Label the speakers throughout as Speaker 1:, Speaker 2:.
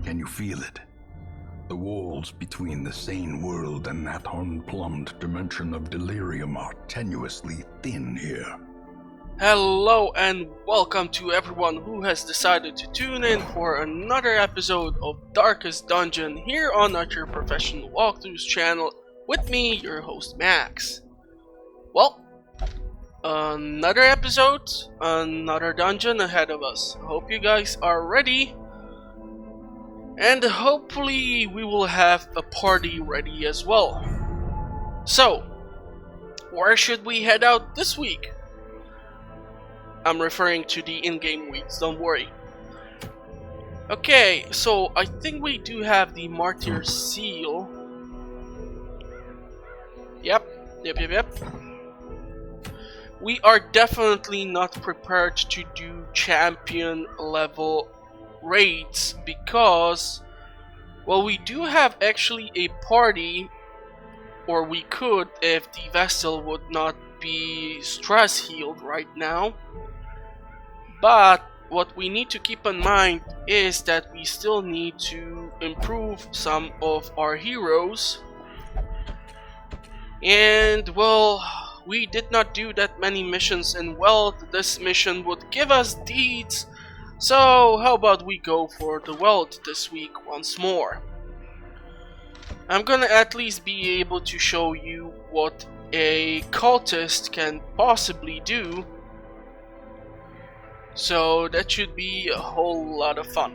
Speaker 1: Can you feel it? The walls between the sane world and that unplumbed dimension of delirium are tenuously thin here.
Speaker 2: Hello and welcome to everyone who has decided to tune in for another episode of Darkest Dungeon here on our Professional Walkthroughs channel with me, your host Max. Well, another episode, another dungeon ahead of us. Hope you guys are ready. And hopefully we will have a party ready as well. So, where should we head out this week? I'm referring to the in-game weeks, don't worry. Okay, so I think we do have the Martyr Seal. Yep. We are definitely not prepared to do champion level raids because, well, we do have actually a party, or we could if the vessel would not be stress healed right now. But what we need to keep in mind is that we still need to improve some of our heroes. And well, we did not do that many missions in Wealth. This mission would give us deeds. So how about we go for the Wealth this week once more. I'm gonna at least be able to show you what a cultist can possibly do. So that should be a whole lot of fun.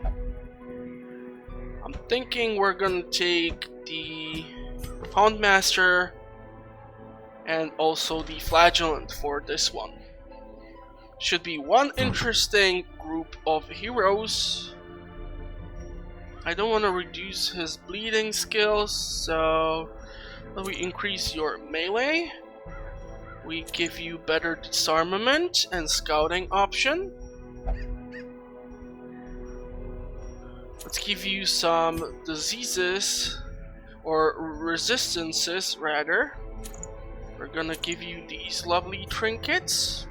Speaker 2: I'm thinking we're gonna take the Houndmaster and also the Flagellant for this one. Should be one interesting group of heroes. I don't want to reduce his bleeding skills, so we increase your melee. We give you better disarmament and scouting option. Let's give you some diseases, or resistances rather. We're gonna give you these lovely trinkets.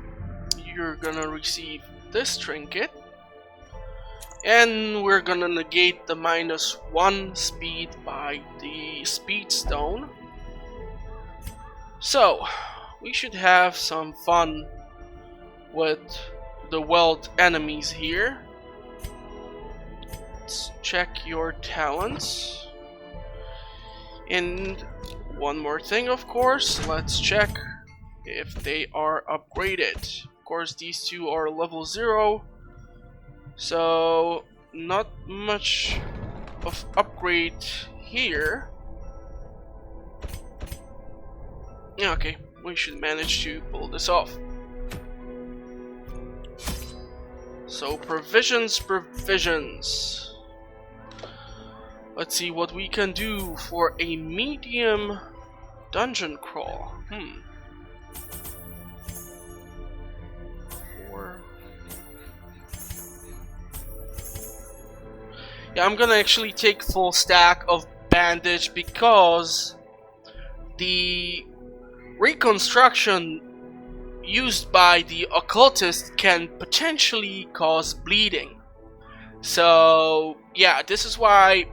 Speaker 2: You're gonna receive this trinket. And we're gonna negate the -1 speed by the speed stone. So, we should have some fun with the Wealth enemies here. Let's check your talents. And one more thing, of course, let's check if they are upgraded. Of course, these two are level 0, so not much of upgrade here. Yeah, okay, we should manage to pull this off. So provisions. Let's see what we can do for a medium dungeon crawl. Yeah, I'm gonna actually take full stack of bandage because the reconstruction used by the occultists can potentially cause bleeding. So yeah, this is why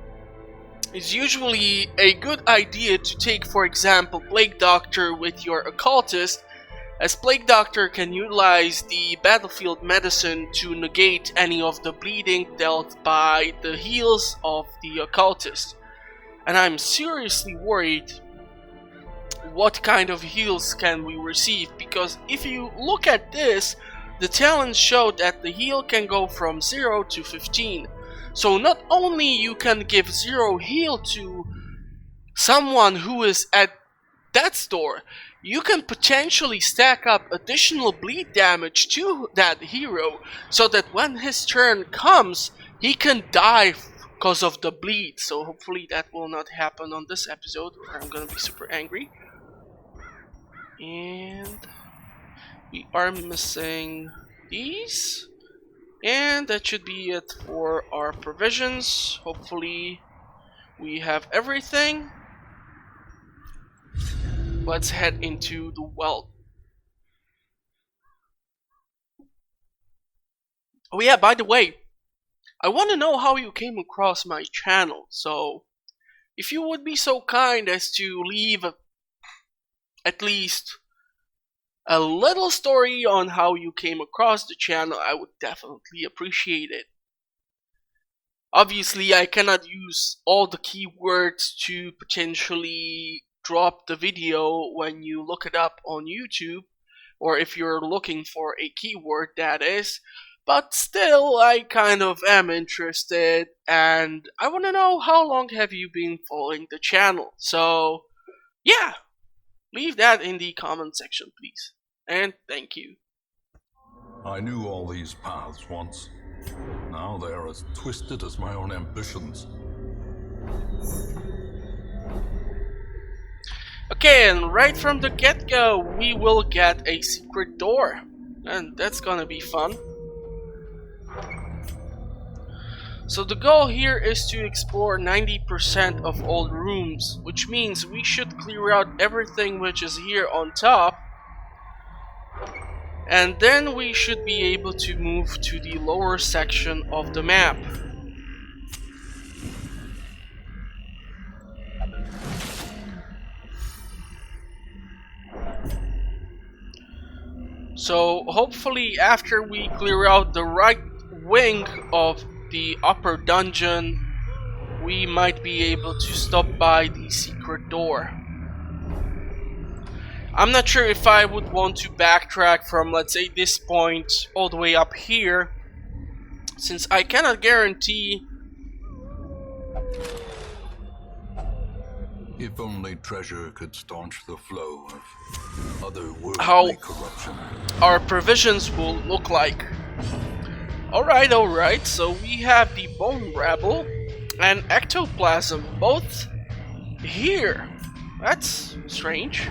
Speaker 2: it's usually a good idea to take, for example, Plague Doctor with your occultist, as Plague Doctor can utilize the battlefield medicine to negate any of the bleeding dealt by the heals of the occultist. And I'm seriously worried what kind of heals can we receive, because if you look at this, the talents show that the heal can go from 0 to 15. So not only you can give 0 heal to someone who is at that store, you can potentially stack up additional bleed damage to that hero, so that when his turn comes, he can die because of the bleed. So hopefully that will not happen on this episode, or I'm gonna be super angry. And we are missing these. And that should be it for our provisions. Hopefully we have everything. Let's head into the Wealth. Oh yeah, by the way, I want to know how you came across my channel, so if you would be so kind as to leave at least a little story on how you came across the channel, I would definitely appreciate it. Obviously, I cannot use all the keywords to potentially drop the video when you look it up on YouTube, or if you're looking for a keyword, that is. But still, I kind of am interested, and I want to know how long have you been following the channel. So, yeah, leave that in the comment section, please. And thank you.
Speaker 1: I knew all these paths once. Now they are as twisted as my own ambitions.
Speaker 2: Okay, and right from the get-go, we will get a secret door. And that's gonna be fun. So the goal here is to explore 90% of all rooms, which means we should clear out everything which is here on top. And then we should be able to move to the lower section of the map. So hopefully after we clear out the right wing of the upper dungeon, we might be able to stop by the secret door. I'm not sure if I would want to backtrack from, let's say, this point all the way up here, since I cannot guarantee.
Speaker 1: If only treasure could staunch the flow of otherworldly
Speaker 2: How
Speaker 1: corruption.
Speaker 2: Our provisions will look like. Alright, so we have the bone rabble and ectoplasm both here. That's strange.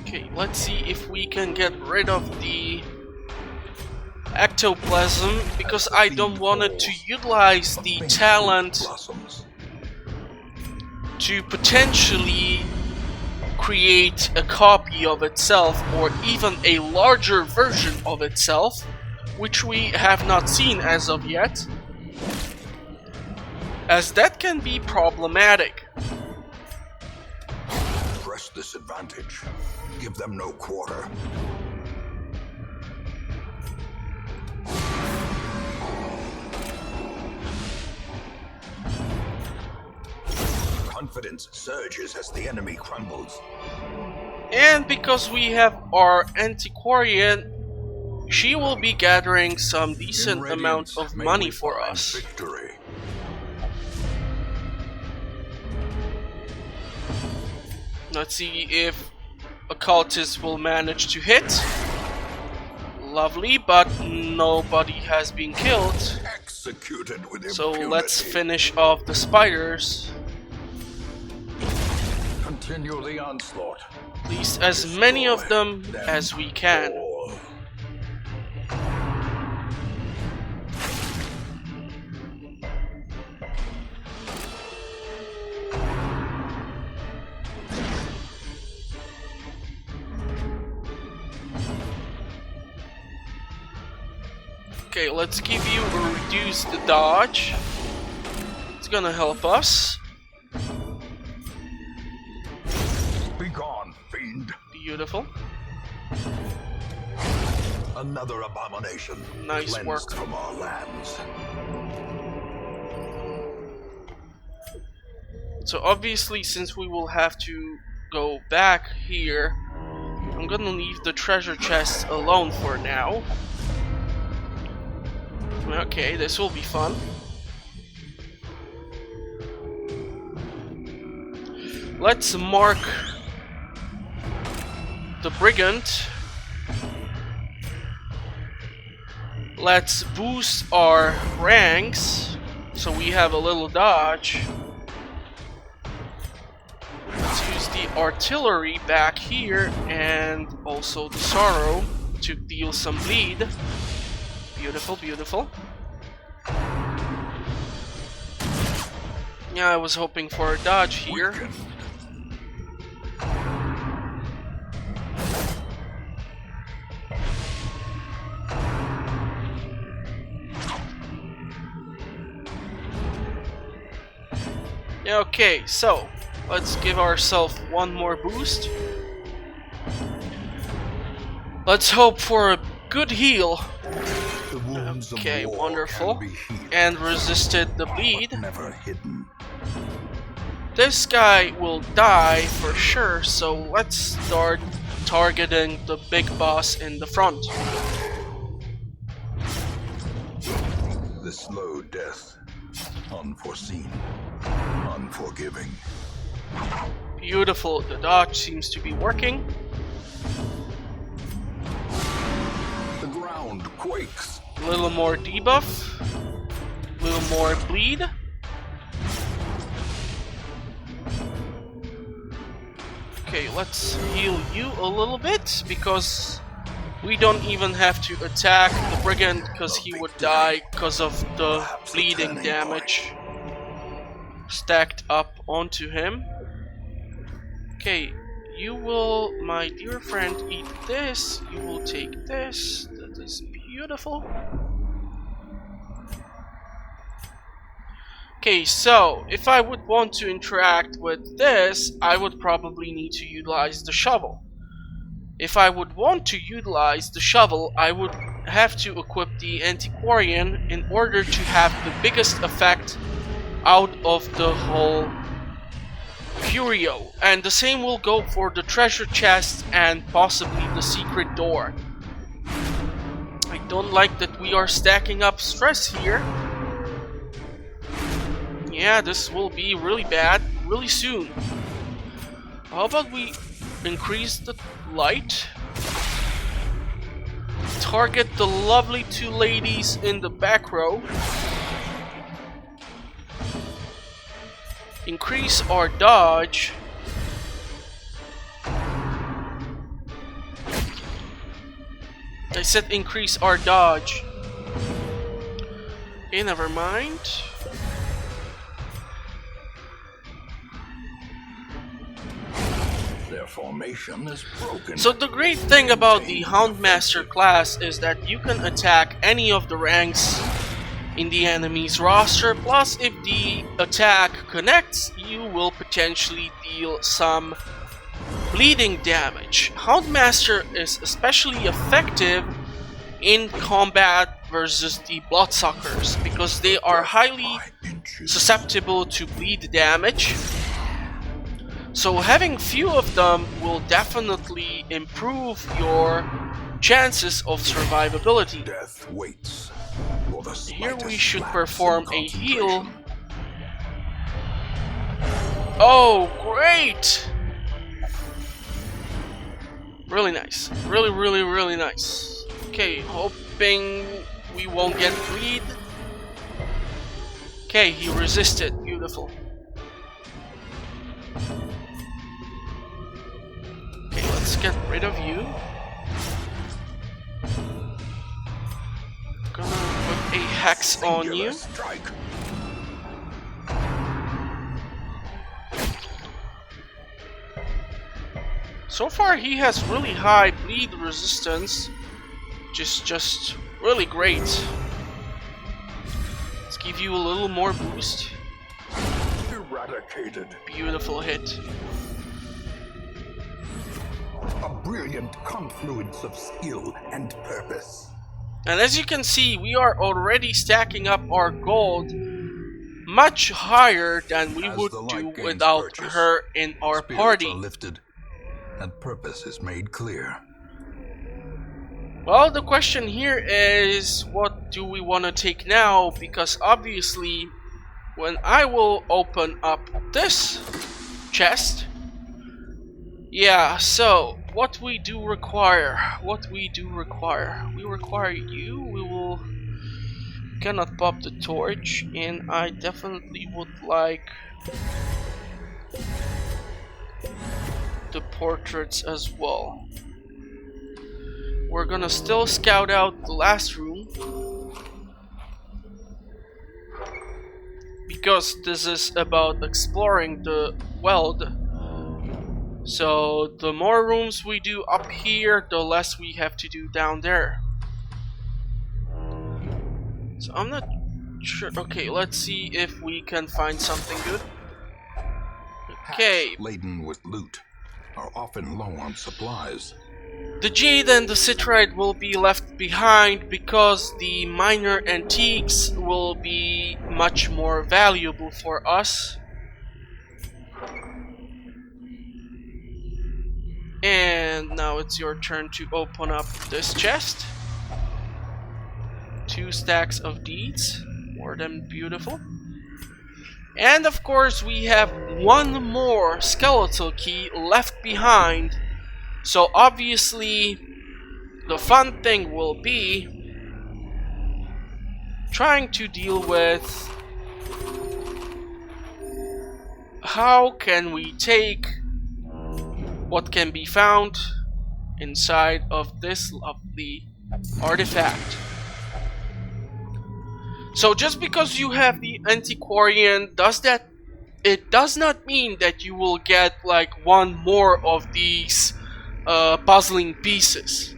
Speaker 2: Okay, let's see if we can get rid of the ectoplasm, because I don't want it to utilize the talent to potentially create a copy of itself, or even a larger version of itself, which we have not seen as of yet, as that can be problematic.
Speaker 1: Press this advantage. Give them no quarter. Confidence surges as the enemy crumbles.
Speaker 2: And because we have our antiquarian, she will be gathering some decent amount of money for us.
Speaker 1: Victory.
Speaker 2: Let's see if occultists will manage to hit. Lovely, but nobody has been killed.
Speaker 1: Executed with
Speaker 2: So
Speaker 1: impunity.
Speaker 2: let's finish off the spiders.
Speaker 1: Continue the onslaught.
Speaker 2: At least as many of them as we can.
Speaker 1: all.
Speaker 2: Okay, let's give you a reduced dodge. It's gonna help us.
Speaker 1: Be gone, fiend.
Speaker 2: Beautiful.
Speaker 1: Another abomination.
Speaker 2: Nice
Speaker 1: cleansed
Speaker 2: work.
Speaker 1: from our lands.
Speaker 2: So obviously, since we will have to go back here, I'm gonna leave the treasure chest alone for now. Okay, this will be fun. Let's mark the brigand. Let's boost our ranks so we have a little dodge. Let's use the artillery back here and also the sorrow to deal some bleed. Beautiful, beautiful. Yeah, I was hoping for a dodge here. Okay, so let's give ourselves one more boost. Let's hope for a good heal.
Speaker 1: The wounds
Speaker 2: Okay,
Speaker 1: of war
Speaker 2: wonderful.
Speaker 1: can be healed,
Speaker 2: And resisted the
Speaker 1: but
Speaker 2: bleed.
Speaker 1: never hidden.
Speaker 2: This guy will die for sure, so let's start targeting the big boss in the front.
Speaker 1: The slow death, unforeseen, unforgiving.
Speaker 2: Beautiful, the dodge seems to be working.
Speaker 1: The ground quakes.
Speaker 2: A little more debuff. A little more bleed. Okay, let's heal you a little bit, because we don't even have to attack the brigand, because he would die because of the bleeding damage stacked up onto him. Okay, you will, my dear friend, eat this. You will take this. That is beautiful. Okay, so if I would want to interact with this, I would probably need to utilize the shovel. If I would want to utilize the shovel, I would have to equip the antiquarian in order to have the biggest effect out of the whole curio. And the same will go for the treasure chest and possibly the secret door. I don't like that we are stacking up stress here. Yeah, this will be really bad really soon. How about we increase the light? Target the lovely two ladies in the back row. Increase our dodge. I said increase our dodge. Okay, never mind.
Speaker 1: Their formation is broken.
Speaker 2: So the great thing about the Houndmaster class is that you can attack any of the ranks in the enemy's roster, plus if the attack connects, you will potentially deal some bleeding damage. Houndmaster is especially effective in combat versus the Bloodsuckers, because they are highly susceptible to bleed damage. So having few of them will definitely improve your chances of survivability.
Speaker 1: Death waits for the
Speaker 2: Here we
Speaker 1: slightest
Speaker 2: should
Speaker 1: lapse
Speaker 2: perform
Speaker 1: in
Speaker 2: a heal.
Speaker 1: concentration.
Speaker 2: Oh, great! Really nice. Really nice. Okay, hoping we won't get bleed. Okay, he resisted. Beautiful. Okay, let's get rid of you. Gonna put a hex on
Speaker 1: Singular
Speaker 2: you.
Speaker 1: strike.
Speaker 2: So far he has really high bleed resistance, which is just really great. Let's give you a little more boost.
Speaker 1: Eradicated.
Speaker 2: Beautiful hit.
Speaker 1: A brilliant confluence of skill and purpose.
Speaker 2: And as you can see, we are already stacking up our gold much higher than we
Speaker 1: As
Speaker 2: would
Speaker 1: the light
Speaker 2: do
Speaker 1: gains
Speaker 2: without
Speaker 1: purchase,
Speaker 2: her in our
Speaker 1: Spirits
Speaker 2: party.
Speaker 1: are lifted, and purpose is made clear.
Speaker 2: Well, the question here is, what do we want to take now? Because obviously, when I will open up this chest, yeah, so what we do require, we require you. We cannot pop the torch, and I definitely would like the portraits as well. We're gonna still scout out the last room, because this is about exploring the world. So the more rooms we do up here, the less we have to do down there. So I'm not sure. Okay, let's see if we can find something good. Okay.
Speaker 1: Packs laden with loot are often low on supplies.
Speaker 2: The jade and the citrate will be left behind because the minor antiques will be much more valuable for us. And now it's your turn to open up this chest. 2 stacks of deeds, more than beautiful. And of course we have one more skeletal key left behind. So obviously the fun thing will be trying to deal with how can we take what can be found inside of this lovely artifact. So just because you have the antiquarian, it does not mean that you will get like one more of these puzzling pieces.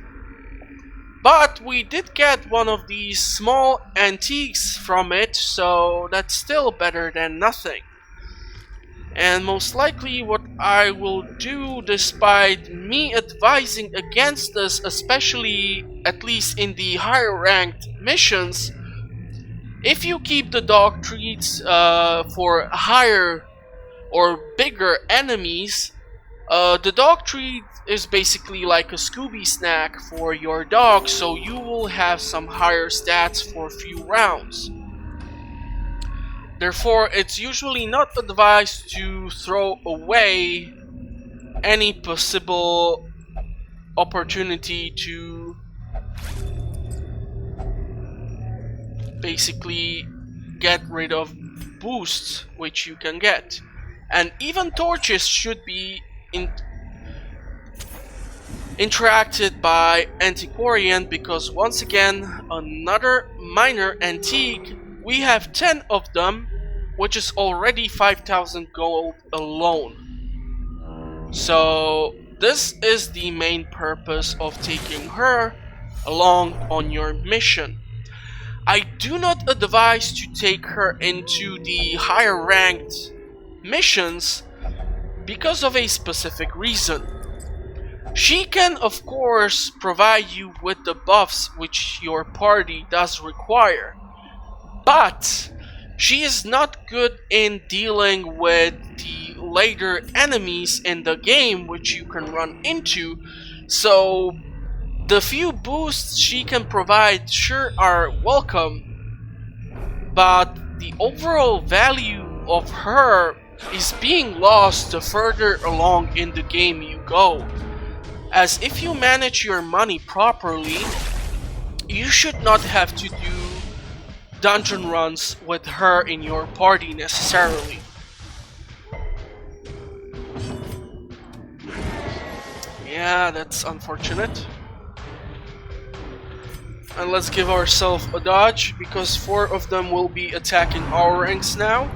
Speaker 2: But we did get one of these small antiques from it, so that's still better than nothing. And most likely what I will do, despite me advising against this, especially at least in the higher ranked missions, if you keep the dog treats for higher or bigger enemies, the dog treat is basically like a Scooby snack for your dog, so you will have some higher stats for a few rounds. Therefore, it's usually not advised to throw away any possible opportunity to basically get rid of boosts which you can get. And even torches should be interacted by antiquarian, because once again, another minor antique. We have 10 of them, which is already 5,000 gold alone. So this is the main purpose of taking her along on your mission. I do not advise to take her into the higher ranked missions because of a specific reason. She can of course provide you with the buffs which your party does require, but she is not good in dealing with the later enemies in the game which you can run into. So the few boosts she can provide sure are welcome, but the overall value of her is being lost the further along in the game you go. As if you manage your money properly, you should not have to do dungeon runs with her in your party necessarily. Yeah, that's unfortunate. And let's give ourselves a dodge, because 4 of them will be attacking our ranks now.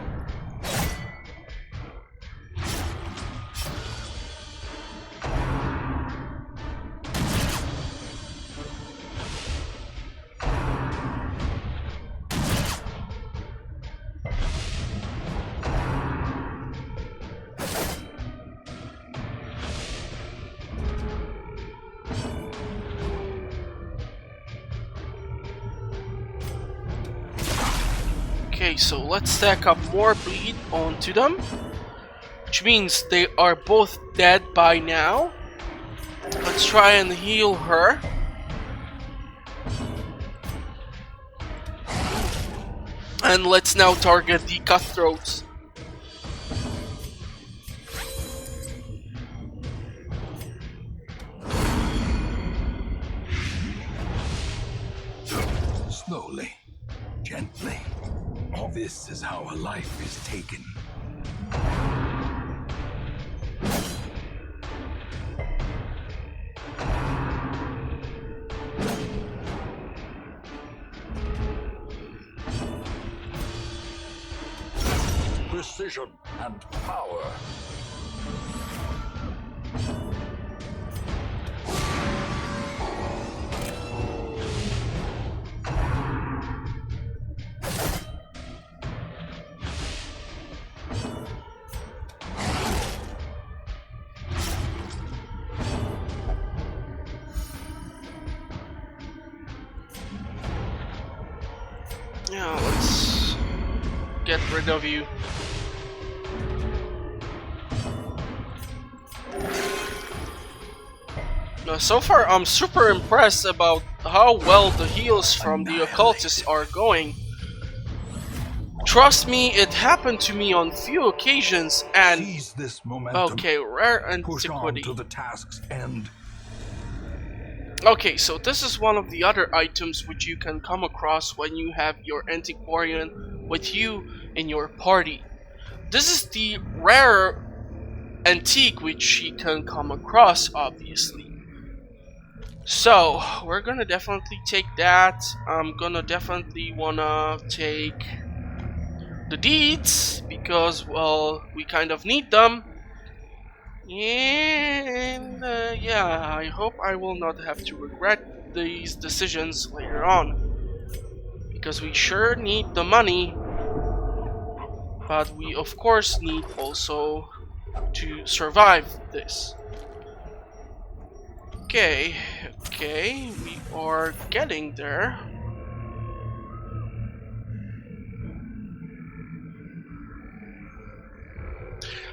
Speaker 2: Okay, so let's stack up more bleed onto them, which means they are both dead by now. Let's try and heal her. And let's now target the cutthroats.
Speaker 1: Slowly, gently. This is how a life is taken. Precision and power.
Speaker 2: Yeah, let's get rid of you. Now, so far I'm super impressed about how well the heals from the occultists are going. Trust me, it happened to me on few occasions, and
Speaker 1: seize this momentum.
Speaker 2: okay, rare
Speaker 1: Push on
Speaker 2: antiquity.
Speaker 1: to the task's end.
Speaker 2: Okay, so this is one of the other items which you can come across when you have your antiquarian with you in your party. This is the rare antique which you can come across, obviously. So we're gonna definitely take that. I'm gonna definitely wanna take the deeds because, well, we kind of need them. And yeah, I hope I will not have to regret these decisions later on, because we sure need the money, but we of course need also to survive this. Okay, we are getting there.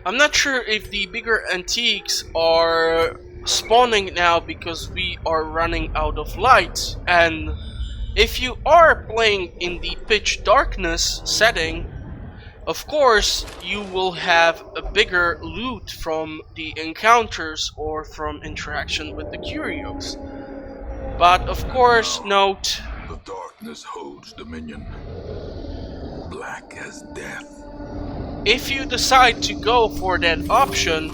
Speaker 2: I'm not sure if the bigger antiques are spawning now because we are running out of light, and if you are playing in the pitch darkness setting, of course you will have a bigger loot from the encounters or from interaction with the curios. But of course, note,
Speaker 1: The darkness holds dominion. Black as death.
Speaker 2: if you decide to go for that option,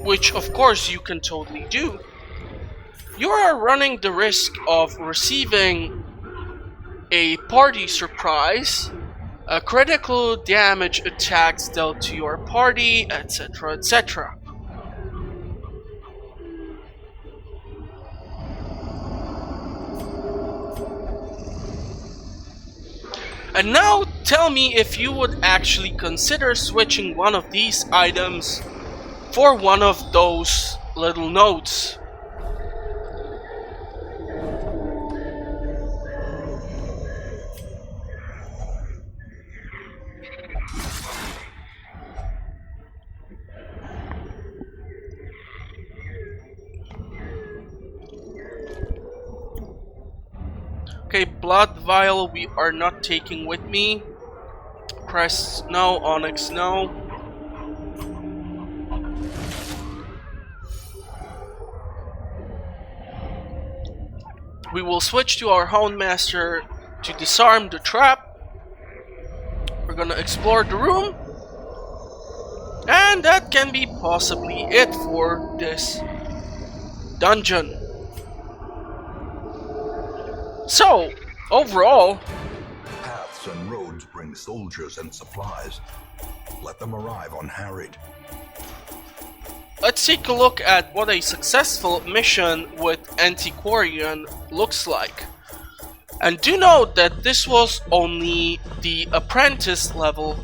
Speaker 2: which of course you can totally do, you are running the risk of receiving a party surprise, a critical damage attacks dealt to your party, etc, etc. And now tell me if you would actually consider switching one of these items for one of those little notes. Okay, blood vial we are not taking with me. Press no, onyx no. We will switch to our Houndmaster to disarm the trap. We're gonna explore the room. And that can be possibly it for this dungeon. So, overall,
Speaker 1: Paths and roads bring soldiers and supplies. Let them arrive unharried.
Speaker 2: let's take a look at what a successful mission with Antiquarian looks like. And do note that this was only the apprentice level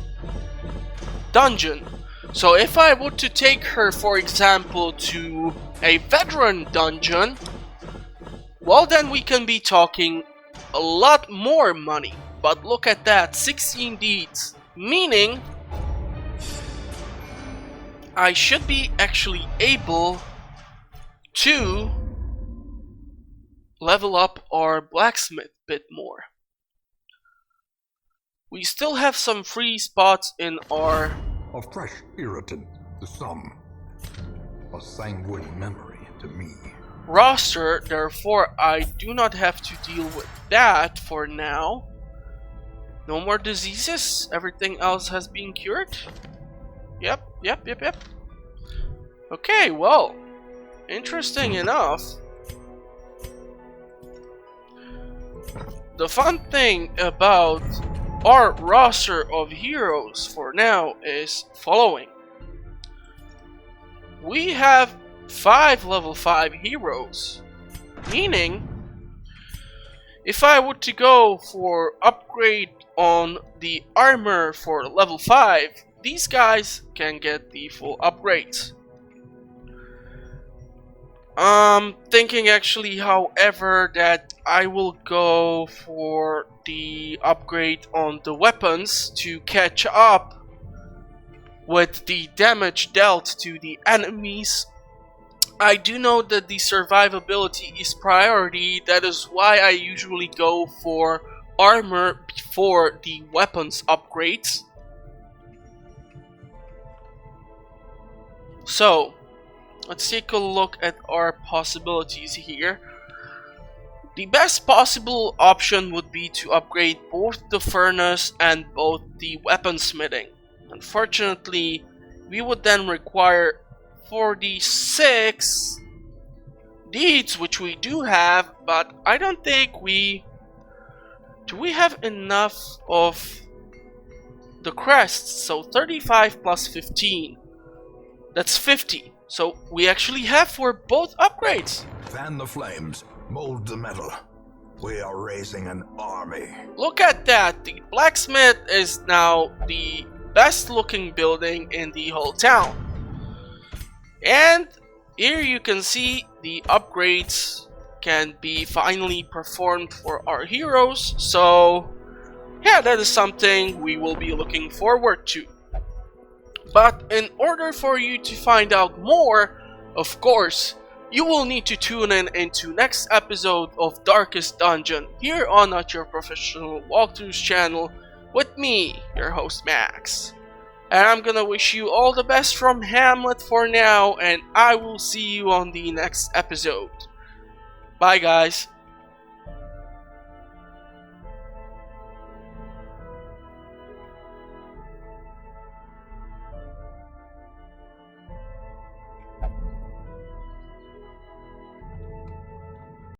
Speaker 2: dungeon. So if I were to take her, for example, to a veteran dungeon, well, then we can be talking a lot more money. But look at that, 16 deeds, meaning I should be actually able to level up our blacksmith a bit more. We still have some free spots in our
Speaker 1: A fresh irritant to some. A sanguine memory to me.
Speaker 2: roster, therefore I do not have to deal with that for now. No more diseases, everything else has been cured. Yep. Okay, well, interesting enough. The fun thing about our roster of heroes for now is following. We have 5 level 5 heroes, meaning if I were to go for upgrade on the armor for level 5, these guys can get the full upgrades. Thinking actually, however, that I will go for the upgrade on the weapons to catch up with the damage dealt to the enemies. I do know that the survivability is priority, that is why I usually go for armor before the weapons upgrades. So, let's take a look at our possibilities here. The best possible option would be to upgrade both the furnace and both the weaponsmithing. Unfortunately, we would then require 46 deeds, which we do have, but I don't think we... Do we have enough of the crests? So 35 plus 15. That's 50. So we actually have for both upgrades.
Speaker 1: Fan the flames, mold the metal. We are raising an army.
Speaker 2: Look at that. The blacksmith is now the best looking building in the whole town. And here you can see the upgrades can be finally performed for our heroes. So yeah, that is something we will be looking forward to. But in order for you to find out more, of course, you will need to tune in into next episode of Darkest Dungeon here on Not Your Professional Walkthroughs channel with me, your host Max. And I'm gonna wish you all the best from Hamlet for now, and I will see you on the next episode. Bye guys.